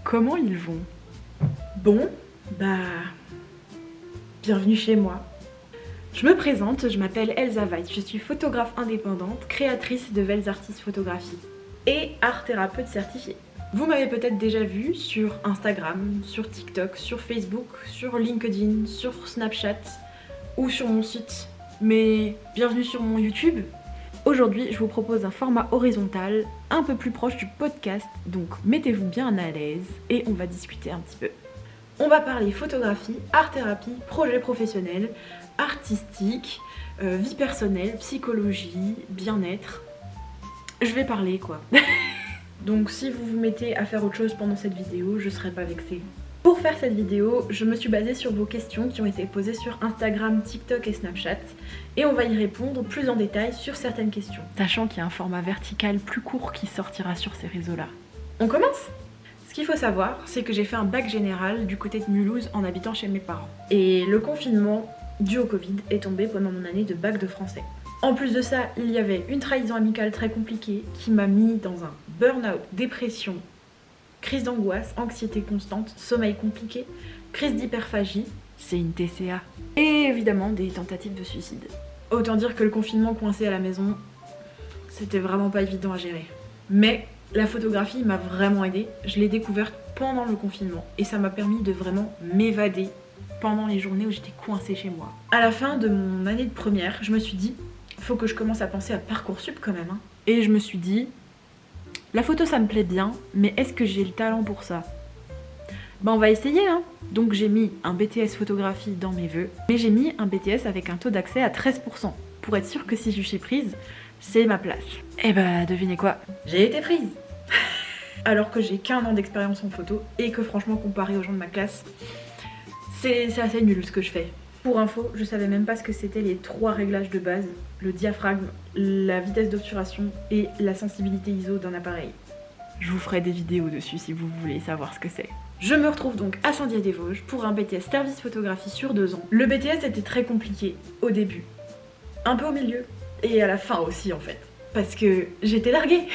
comment ils vont? Bon, bienvenue chez moi. Je me présente, je m'appelle Elsa Weiss, je suis photographe indépendante, créatrice de Vels Artistes Photographie et art thérapeute certifiée. Vous m'avez peut-être déjà vu sur Instagram, sur TikTok, sur Facebook, sur LinkedIn, sur Snapchat ou sur mon site, mais bienvenue sur mon YouTube. Aujourd'hui, je vous propose un format horizontal, un peu plus proche du podcast, donc mettez-vous bien à l'aise et on va discuter un petit peu. On va parler photographie, art-thérapie, projet professionnel, artistique, vie personnelle, psychologie, bien-être. Je vais parler quoi. Donc si vous vous mettez à faire autre chose pendant cette vidéo, je serai pas vexée. Pour faire cette vidéo, je me suis basée sur vos questions qui ont été posées sur Instagram, TikTok et Snapchat et on va y répondre plus en détail sur certaines questions. Sachant qu'il y a un format vertical plus court qui sortira sur ces réseaux-là. On commence ? Ce qu'il faut savoir, c'est que j'ai fait un bac général du côté de Mulhouse en habitant chez mes parents. Et le confinement dû au Covid est tombé pendant mon année de bac de français. En plus de ça, il y avait une trahison amicale très compliquée qui m'a mis dans un burn-out, dépression, crise d'angoisse, anxiété constante, sommeil compliqué, crise d'hyperphagie, c'est une TCA, et évidemment des tentatives de suicide. Autant dire que le confinement coincé à la maison, c'était vraiment pas évident à gérer. Mais la photographie m'a vraiment aidée, je l'ai découverte pendant le confinement et ça m'a permis de vraiment m'évader pendant les journées où j'étais coincée chez moi. À la fin de mon année de première, je me suis dit, faut que je commence à penser à Parcoursup quand même. Et je me suis dit, la photo ça me plaît bien, mais est-ce que j'ai le talent pour ça ? On va essayer hein. Donc j'ai mis un BTS photographie dans mes vœux, mais j'ai mis un BTS avec un taux d'accès à 13%, pour être sûre que si je suis prise, c'est ma place. Et devinez quoi ? J'ai été prise. Alors que j'ai qu'1 an d'expérience en photo, et que franchement comparé aux gens de ma classe, c'est assez nul ce que je fais. Pour info, je savais même pas ce que c'était les 3 réglages de base, le diaphragme, la vitesse d'obturation et la sensibilité ISO d'un appareil. Je vous ferai des vidéos dessus si vous voulez savoir ce que c'est. Je me retrouve donc à Saint-Dié-des-Vosges pour un BTS service photographie sur 2 ans. Le BTS était très compliqué au début, un peu au milieu et à la fin aussi en fait. Parce que j'étais larguée.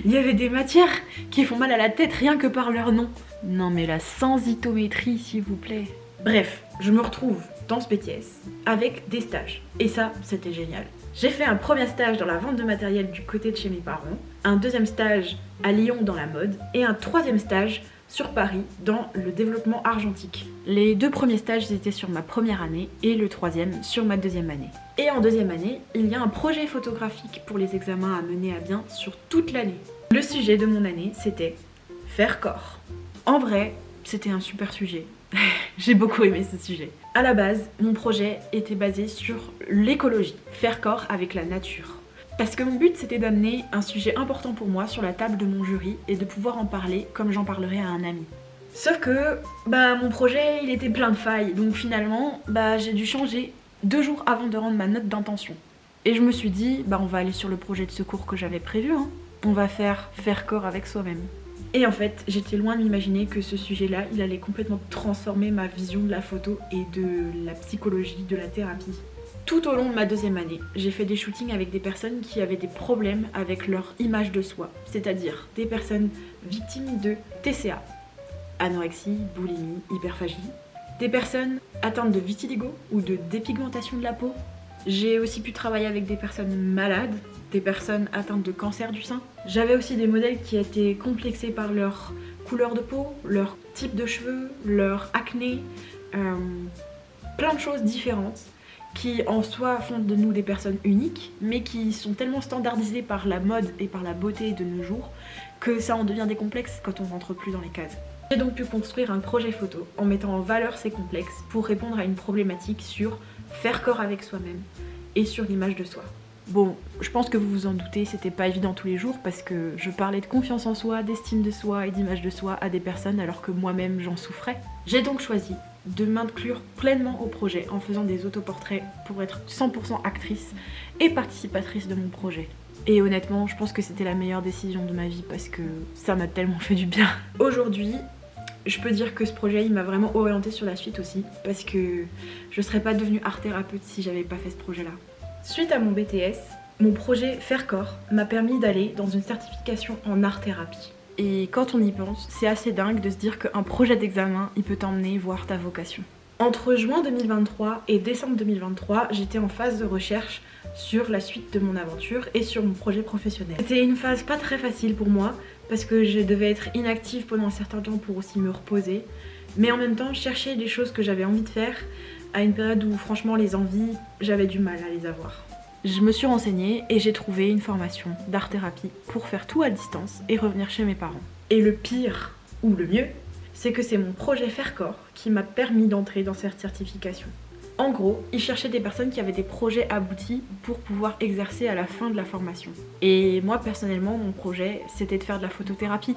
Il y avait des matières qui font mal à la tête rien que par leur nom. Non mais la sensitométrie s'il vous plaît. Bref, je me retrouve dans ce BTS avec des stages. Et ça, c'était génial. J'ai fait un premier stage dans la vente de matériel du côté de chez mes parents, un deuxième stage à Lyon dans la mode et un troisième stage sur Paris dans le développement argentique. Les 2 premiers stages étaient sur ma première année et le troisième sur ma deuxième année. Et en deuxième année, il y a un projet photographique pour les examens à mener à bien sur toute l'année. Le sujet de mon année, c'était faire corps. En vrai, c'était un super sujet. J'ai beaucoup aimé ce sujet. À la base, mon projet était basé sur l'écologie, faire corps avec la nature. Parce que mon but c'était d'amener un sujet important pour moi sur la table de mon jury et de pouvoir en parler comme j'en parlerais à un ami. Sauf que mon projet il était plein de failles, donc finalement j'ai dû changer 2 jours avant de rendre ma note d'intention. Et je me suis dit on va aller sur le projet de secours que j'avais prévu, on va faire corps avec soi-même. Et en fait, j'étais loin de m'imaginer que ce sujet-là, il allait complètement transformer ma vision de la photo et de la psychologie, de la thérapie. Tout au long de ma deuxième année, j'ai fait des shootings avec des personnes qui avaient des problèmes avec leur image de soi, c'est-à-dire des personnes victimes de TCA, anorexie, boulimie, hyperphagie, des personnes atteintes de vitiligo ou de dépigmentation de la peau. J'ai aussi pu travailler avec des personnes malades, des personnes atteintes de cancer du sein. J'avais aussi des modèles qui étaient complexés par leur couleur de peau, leur type de cheveux, leur acné, plein de choses différentes qui en soi font de nous des personnes uniques, mais qui sont tellement standardisées par la mode et par la beauté de nos jours que ça en devient des complexes quand on rentre plus dans les cases. J'ai donc pu construire un projet photo en mettant en valeur ces complexes pour répondre à une problématique sur faire corps avec soi-même et sur l'image de soi. Bon, je pense que vous vous en doutez, c'était pas évident tous les jours parce que je parlais de confiance en soi, d'estime de soi et d'image de soi à des personnes alors que moi-même j'en souffrais. J'ai donc choisi de m'inclure pleinement au projet en faisant des autoportraits pour être 100% actrice et participatrice de mon projet. Et honnêtement, je pense que c'était la meilleure décision de ma vie parce que ça m'a tellement fait du bien. Aujourd'hui, je peux dire que ce projet il m'a vraiment orientée sur la suite aussi parce que je serais pas devenue art thérapeute si j'avais pas fait ce projet-là. Suite à mon BTS, mon projet Faire Corps m'a permis d'aller dans une certification en art-thérapie. Et quand on y pense, c'est assez dingue de se dire qu'un projet d'examen, il peut t'emmener voir ta vocation. Entre juin 2023 et décembre 2023, j'étais en phase de recherche sur la suite de mon aventure et sur mon projet professionnel. C'était une phase pas très facile pour moi parce que je devais être inactive pendant un certain temps pour aussi me reposer, mais en même temps chercher des choses que j'avais envie de faire à une période où franchement les envies, j'avais du mal à les avoir. Je me suis renseignée et j'ai trouvé une formation d'art-thérapie pour faire tout à distance et revenir chez mes parents. Et le pire, ou le mieux, c'est que c'est mon projet Faire-Corps qui m'a permis d'entrer dans cette certification. En gros, ils cherchaient des personnes qui avaient des projets aboutis pour pouvoir exercer à la fin de la formation. Et moi personnellement, mon projet, c'était de faire de la photothérapie.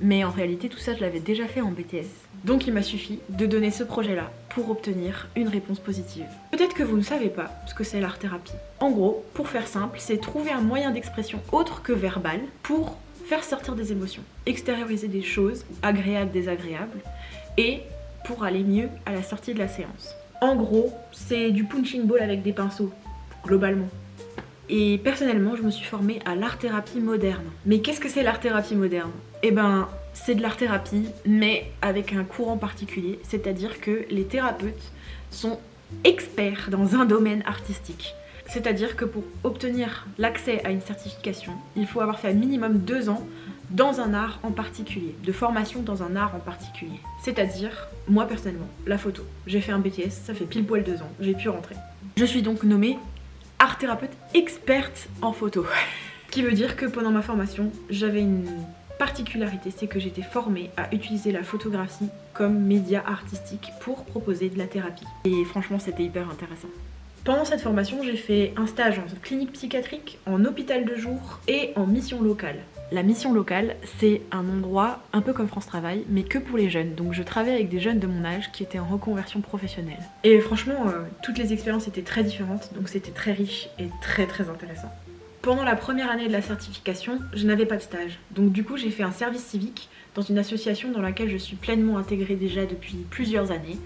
Mais en réalité, tout ça, je l'avais déjà fait en BTS. Donc il m'a suffi de donner ce projet-là pour obtenir une réponse positive. Peut-être que vous ne savez pas ce que c'est l'art-thérapie. En gros, pour faire simple, c'est trouver un moyen d'expression autre que verbal pour faire sortir des émotions, extérioriser des choses, agréables, désagréables, et pour aller mieux à la sortie de la séance. En gros, c'est du punching ball avec des pinceaux, globalement. Et personnellement, je me suis formée à l'art-thérapie moderne. Mais qu'est-ce que c'est l'art-thérapie moderne ? Eh ben, c'est de l'art-thérapie, mais avec un courant particulier, c'est-à-dire que les thérapeutes sont experts dans un domaine artistique. C'est-à-dire que pour obtenir l'accès à une certification, il faut avoir fait un minimum 2 ans dans un art en particulier, de formation dans un art en particulier. C'est-à-dire, moi personnellement, la photo. J'ai fait un BTS, ça fait pile poil 2 ans, j'ai pu rentrer. Je suis donc nommée art-thérapeute experte en photo. Ce qui veut dire que pendant ma formation, j'avais une particularité, c'est que j'étais formée à utiliser la photographie comme média artistique pour proposer de la thérapie. Et franchement, c'était hyper intéressant. Pendant cette formation, j'ai fait un stage en clinique psychiatrique, en hôpital de jour et en mission locale. La mission locale, c'est un endroit un peu comme France Travail, mais que pour les jeunes. Donc je travaillais avec des jeunes de mon âge qui étaient en reconversion professionnelle. Et franchement, toutes les expériences étaient très différentes, donc c'était très riche et très intéressant. Pendant la première année de la certification, je n'avais pas de stage. Donc du coup, j'ai fait un service civique dans une association dans laquelle je suis pleinement intégrée déjà depuis plusieurs années,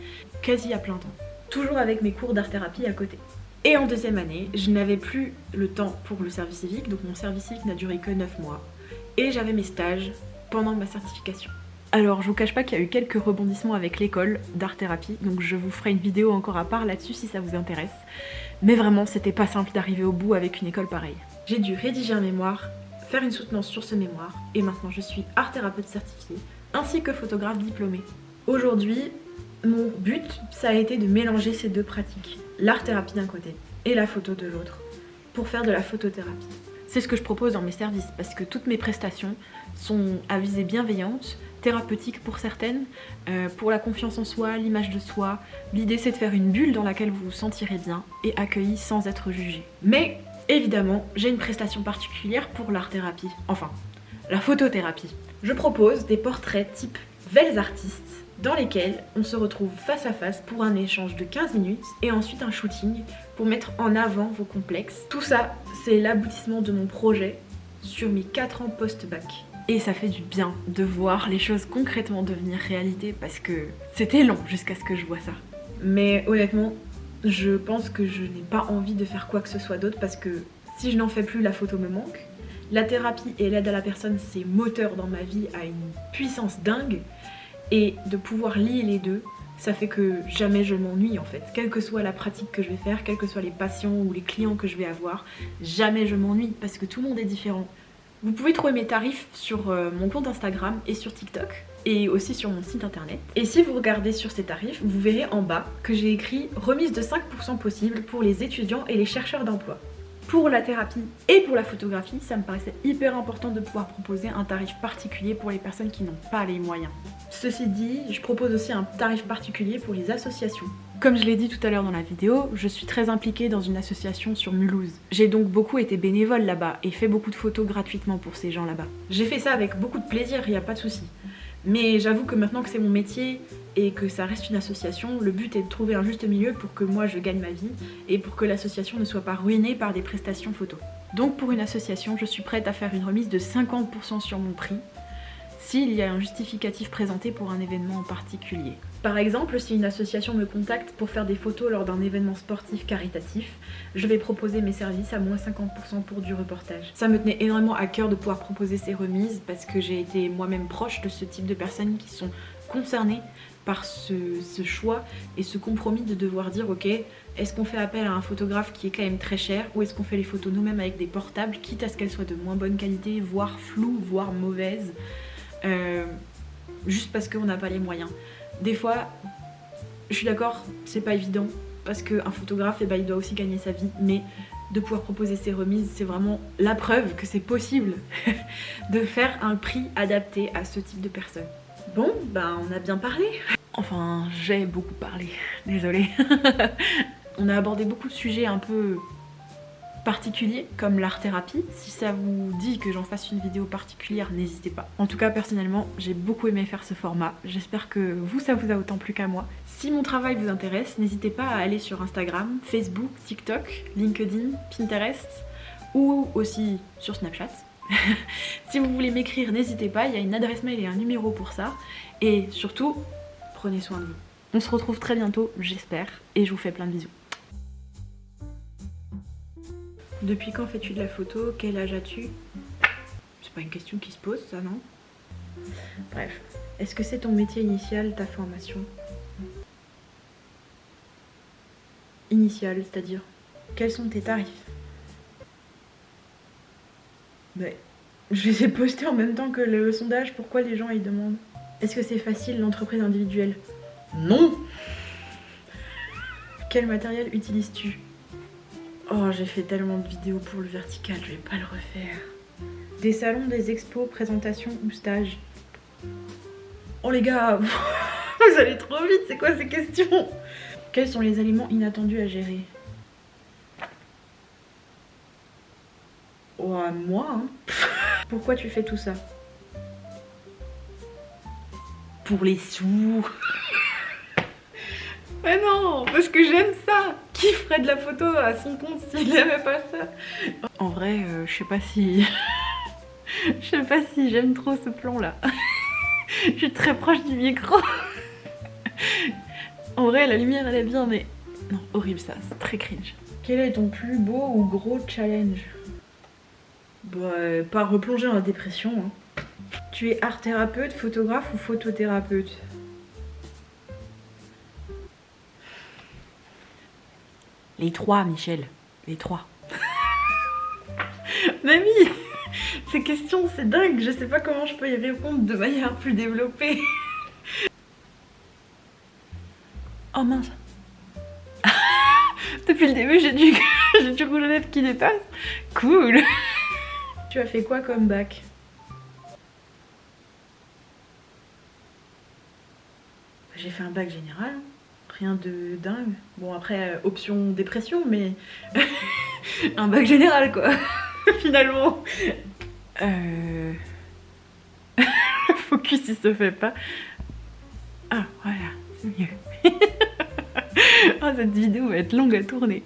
quasi à plein temps. Toujours avec mes cours d'art-thérapie à côté. Et en deuxième année, je n'avais plus le temps pour le service civique, donc mon service civique n'a duré que 9 mois. Et j'avais mes stages pendant ma certification. Alors je vous cache pas qu'il y a eu quelques rebondissements avec l'école d'art-thérapie, donc je vous ferai une vidéo encore à part là-dessus si ça vous intéresse. Mais vraiment, c'était pas simple d'arriver au bout avec une école pareille. J'ai dû rédiger un mémoire, faire une soutenance sur ce mémoire, et maintenant je suis art-thérapeute certifiée, ainsi que photographe diplômée. Aujourd'hui, mon but, ça a été de mélanger ces deux pratiques, l'art-thérapie d'un côté et la photo de l'autre, pour faire de la photothérapie. C'est ce que je propose dans mes services, parce que toutes mes prestations sont à visée bienveillante, thérapeutique pour certaines, pour la confiance en soi, l'image de soi. L'idée c'est de faire une bulle dans laquelle vous vous sentirez bien et accueilli sans être jugé. Mais évidemment, j'ai une prestation particulière pour l'art-thérapie, enfin, la photothérapie. Je propose des portraits type Vels artistes, dans lesquels on se retrouve face à face pour un échange de 15 minutes et ensuite un shooting pour mettre en avant vos complexes. Tout ça, c'est l'aboutissement de mon projet sur mes 4 ans post-bac. Et ça fait du bien de voir les choses concrètement devenir réalité parce que c'était long jusqu'à ce que je vois ça. Mais honnêtement, je pense que je n'ai pas envie de faire quoi que ce soit d'autre parce que si je n'en fais plus, la photo me manque. La thérapie et l'aide à la personne, c'est moteur dans ma vie à une puissance dingue. Et de pouvoir lier les deux, ça fait que jamais je m'ennuie en fait. Quelle que soit la pratique que je vais faire, quels que soient les patients ou les clients que je vais avoir, jamais je m'ennuie parce que tout le monde est différent. Vous pouvez trouver mes tarifs sur mon compte Instagram et sur TikTok et aussi sur mon site internet. Et si vous regardez sur ces tarifs, vous verrez en bas que j'ai écrit remise de 5% possible pour les étudiants et les chercheurs d'emploi. Pour la thérapie et pour la photographie, ça me paraissait hyper important de pouvoir proposer un tarif particulier pour les personnes qui n'ont pas les moyens. Ceci dit, je propose aussi un tarif particulier pour les associations. Comme je l'ai dit tout à l'heure dans la vidéo, je suis très impliquée dans une association sur Mulhouse. J'ai donc beaucoup été bénévole là-bas et fait beaucoup de photos gratuitement pour ces gens là-bas. J'ai fait ça avec beaucoup de plaisir, il n'y a pas de souci. Mais j'avoue que maintenant que c'est mon métier et que ça reste une association, le but est de trouver un juste milieu pour que moi je gagne ma vie et pour que l'association ne soit pas ruinée par des prestations photos. Donc pour une association, je suis prête à faire une remise de 50% sur mon prix s'il y a un justificatif présenté pour un événement en particulier. Par exemple, si une association me contacte pour faire des photos lors d'un événement sportif caritatif, je vais proposer mes services à moins 50% pour du reportage. Ça me tenait énormément à cœur de pouvoir proposer ces remises parce que j'ai été moi-même proche de ce type de personnes qui sont concernées par ce choix et ce compromis de devoir dire ok, est-ce qu'on fait appel à un photographe qui est quand même très cher ou est-ce qu'on fait les photos nous-mêmes avec des portables, quitte à ce qu'elles soient de moins bonne qualité, voire floues, voire mauvaises, juste parce qu'on n'a pas les moyens. Des fois, je suis d'accord, c'est pas évident, parce qu'un photographe, il doit aussi gagner sa vie, mais de pouvoir proposer ces remises, c'est vraiment la preuve que c'est possible de faire un prix adapté à ce type de personnes. Bon, on a bien parlé. Enfin, j'ai beaucoup parlé, désolée. On a abordé beaucoup de sujets un peu particuliers, comme l'art-thérapie. Si ça vous dit que j'en fasse une vidéo particulière, n'hésitez pas. En tout cas, personnellement, j'ai beaucoup aimé faire ce format. J'espère que vous, ça vous a autant plu qu'à moi. Si mon travail vous intéresse, n'hésitez pas à aller sur Instagram, Facebook, TikTok, LinkedIn, Pinterest, ou aussi sur Snapchat. Si vous voulez m'écrire, n'hésitez pas, il y a une adresse mail et un numéro pour ça. Et surtout, prenez soin de vous. On se retrouve très bientôt, j'espère, et je vous fais plein de bisous. Depuis quand fais-tu de la photo? Quel âge as-tu? C'est pas une question qui se pose, ça, non? Bref, est-ce que c'est ton métier initial, ta formation? Initial, c'est-à-dire? Quels sont tes tarifs? Mais je les ai postés en même temps que le sondage, pourquoi les gens y demandent? Est-ce que c'est facile l'entreprise individuelle? Non! Quel matériel utilises-tu? Oh, j'ai fait tellement de vidéos pour le vertical, je vais pas le refaire. Des salons, des expos, présentations ou stages? Oh les gars, vous allez trop vite, c'est quoi ces questions? Quels sont les aliments inattendus à gérer? Oh, moi, hein. Pourquoi tu fais tout ça? Pour les sous. Mais non, parce que j'aime ça. Qui ferait de la photo à son compte s'il n'aimait pas ça? En vrai, je sais pas si... je sais pas si j'aime trop ce plan-là. Je suis très proche du micro. En vrai, la lumière, elle est bien, mais... Non, horrible ça, c'est très cringe. Quel est ton plus beau ou gros challenge? Pas replonger dans la dépression, hein. Tu es art thérapeute, photographe ou photothérapeute? Les trois, Michel. Les trois. Mamie, ces questions, c'est dingue. Je sais pas comment je peux y répondre de manière plus développée. Oh mince. Depuis le début, j'ai du rouge à lèvres qui dépasse. Cool. Tu as fait quoi comme bac? J'ai fait un bac général. Rien de dingue. Bon après, option dépression, mais un bac général quoi, finalement. Le focus il se fait pas. Ah voilà, c'est mieux. Oh, cette vidéo va être longue à tourner.